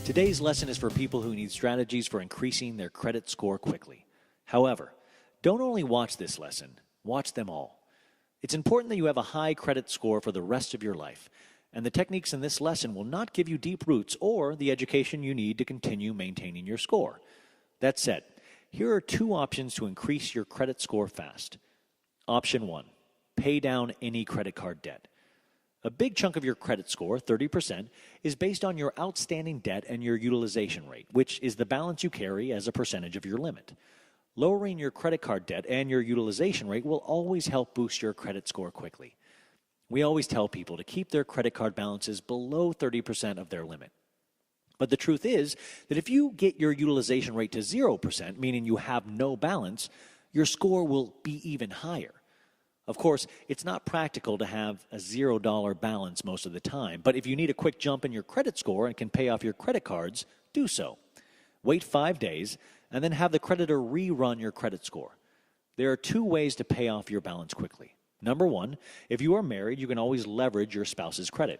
Today's lesson is for people who need strategies for increasing their credit score quickly. However, don't only watch this lesson, watch them all. It's important that you have a high credit score for the rest of your life, and the techniques in this lesson will not give you deep roots or the education you need to continue maintaining your score. That said, here are two options to increase your credit score fast. Option 1, pay down any credit card debt. A big chunk of your credit score, 30%, is based on your outstanding debt and your utilization rate, which is the balance you carry as a percentage of your limit. Lowering your credit card debt and your utilization rate will always help boost your credit score quickly. We always tell people to keep their credit card balances below 30% of their limit. But the truth is that if you get your utilization rate to 0%, meaning you have no balance, your score will be even higher. Of course, it's not practical to have a $0 balance most of the time, but if you need a quick jump in your credit score and can pay off your credit cards, do so. Wait 5 days and then have the creditor rerun your credit score. There are two ways to pay off your balance quickly. Number one, if you are married, you can always leverage your spouse's credit.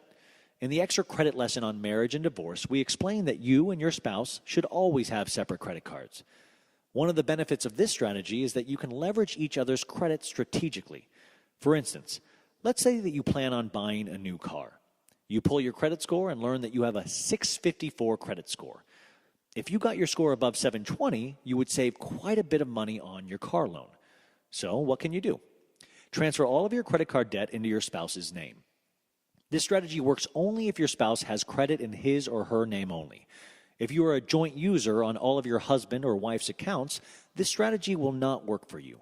In the extra credit lesson on marriage and divorce, we explain that you and your spouse should always have separate credit cards. One of the benefits of this strategy is that you can leverage each other's credit strategically. For instance, let's say that you plan on buying a new car. You pull your credit score and learn that you have a 654 credit score. If you got your score above 720, you would save quite a bit of money on your car loan. So what can you do? Transfer all of your credit card debt into your spouse's name. This strategy works only if your spouse has credit in his or her name only. If you are a joint user on all of your husband or wife's accounts, this strategy will not work for you.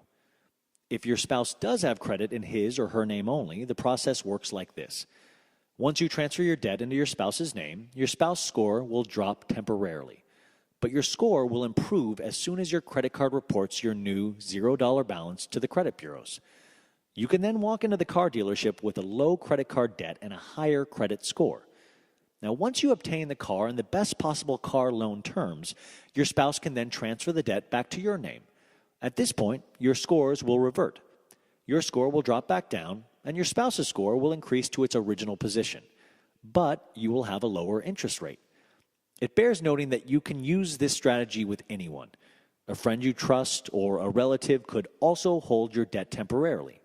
If your spouse does have credit in his or her name only, the process works like this. Once you transfer your debt into your spouse's name, your spouse's score will drop temporarily. But your score will improve as soon as your credit card reports your new $0 balance to the credit bureaus. You can then walk into the car dealership with a low credit card debt and a higher credit score. Now, once you obtain the car in the best possible car loan terms, your spouse can then transfer the debt back to your name. At this point, your scores will revert. Your score will drop back down, and your spouse's score will increase to its original position. But you will have a lower interest rate. It bears noting that you can use this strategy with anyone. A friend you trust or a relative could also hold your debt temporarily.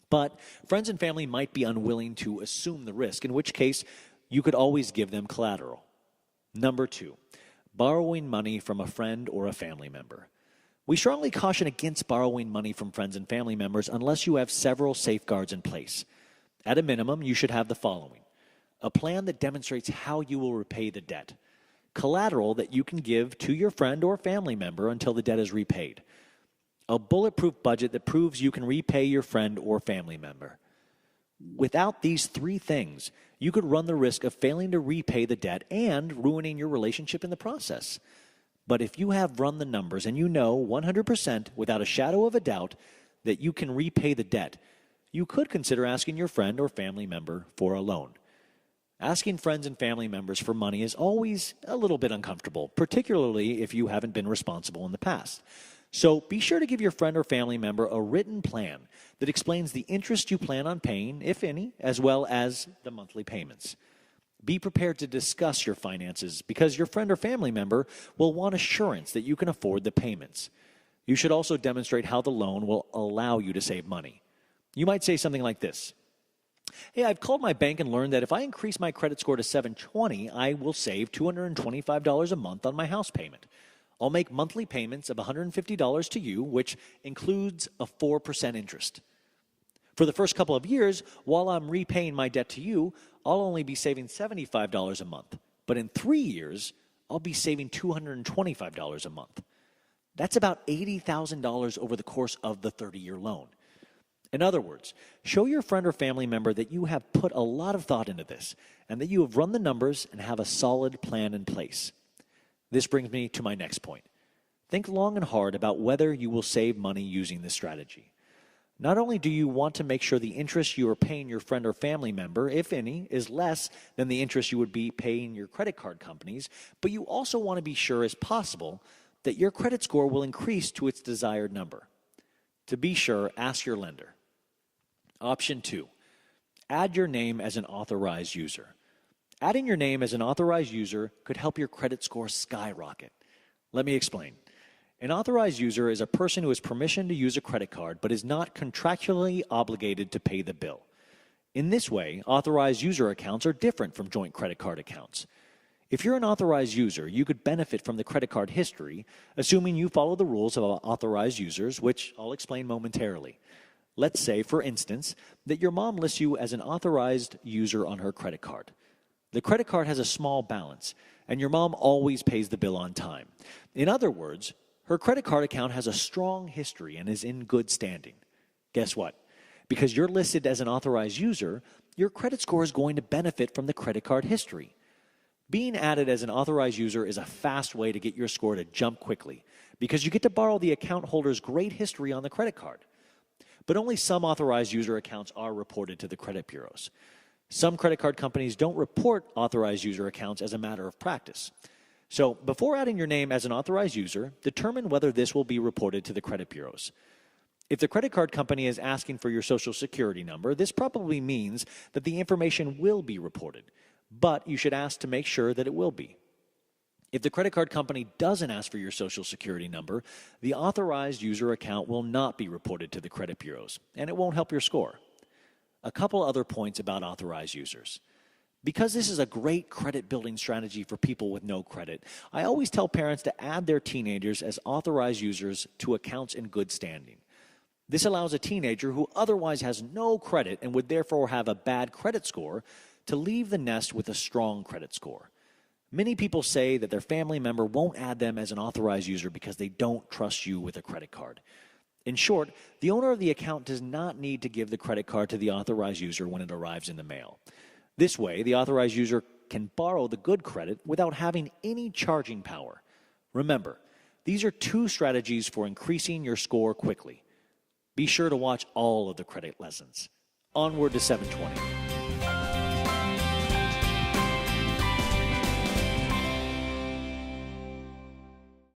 But friends and family might be unwilling to assume the risk, in which case you could always give them collateral. Number 2, borrowing money from a friend or a family member. We strongly caution against borrowing money from friends and family members unless you have several safeguards in place. At a minimum, you should have the following: a plan that demonstrates how you will repay the debt, collateral that you can give to your friend or family member until the debt is repaid, a bulletproof budget that proves you can repay your friend or family member. Without these three things, you could run the risk of failing to repay the debt and ruining your relationship in the process. But if you have run the numbers and you know 100% without a shadow of a doubt that you can repay the debt, you could consider asking your friend or family member for a loan. Asking friends and family members for money is always a little bit uncomfortable, particularly if you haven't been responsible in the past. So be sure to give your friend or family member a written plan that explains the interest you plan on paying, if any, as well as the monthly payments. Be prepared to discuss your finances because your friend or family member will want assurance that you can afford the payments. You should also demonstrate how the loan will allow you to save money. You might say something like this: "Hey, I've called my bank and learned that if I increase my credit score to 720, I will save $225 a month on my house payment. I'll make monthly payments of $150 to you, which includes a 4% interest. For the first couple of years, while I'm repaying my debt to you, I'll only be saving $75 a month. But in 3 years, I'll be saving $225 a month. That's about $80,000 over the course of the 30-year loan." In other words, show your friend or family member that you have put a lot of thought into this and that you have run the numbers and have a solid plan in place. This brings me to my next point. Think long and hard about whether you will save money using this strategy. Not only do you want to make sure the interest you are paying your friend or family member, if any, is less than the interest you would be paying your credit card companies, but you also want to be sure as possible that your credit score will increase to its desired number. To be sure, ask your lender. Option 2, add your name as an authorized user. Adding your name as an authorized user could help your credit score skyrocket. Let me explain. An authorized user is a person who has permission to use a credit card but is not contractually obligated to pay the bill. In this way, authorized user accounts are different from joint credit card accounts. If you're an authorized user, you could benefit from the credit card history, assuming you follow the rules of authorized users, which I'll explain momentarily. Let's say, for instance, that your mom lists you as an authorized user on her credit card. The credit card has a small balance, and your mom always pays the bill on time. In other words, her credit card account has a strong history and is in good standing. Guess what? Because you're listed as an authorized user, your credit score is going to benefit from the credit card history. Being added as an authorized user is a fast way to get your score to jump quickly because you get to borrow the account holder's great history on the credit card. But only some authorized user accounts are reported to the credit bureaus. Some credit card companies don't report authorized user accounts as a matter of practice. So before adding your name as an authorized user, determine whether this will be reported to the credit bureaus. If the credit card company is asking for your social security number, this probably means that the information will be reported, but you should ask to make sure that it will be. If the credit card company doesn't ask for your social security number, the authorized user account will not be reported to the credit bureaus, and it won't help your score. A couple other points about authorized users. Because this is a great credit building strategy for people with no credit, I always tell parents to add their teenagers as authorized users to accounts in good standing. This allows a teenager who otherwise has no credit and would therefore have a bad credit score to leave the nest with a strong credit score. Many people say that their family member won't add them as an authorized user because they don't trust you with a credit card. In short, the owner of the account does not need to give the credit card to the authorized user when it arrives in the mail. This way, the authorized user can borrow the good credit without having any charging power. Remember, these are two strategies for increasing your score quickly. Be sure to watch all of the credit lessons. Onward to 720.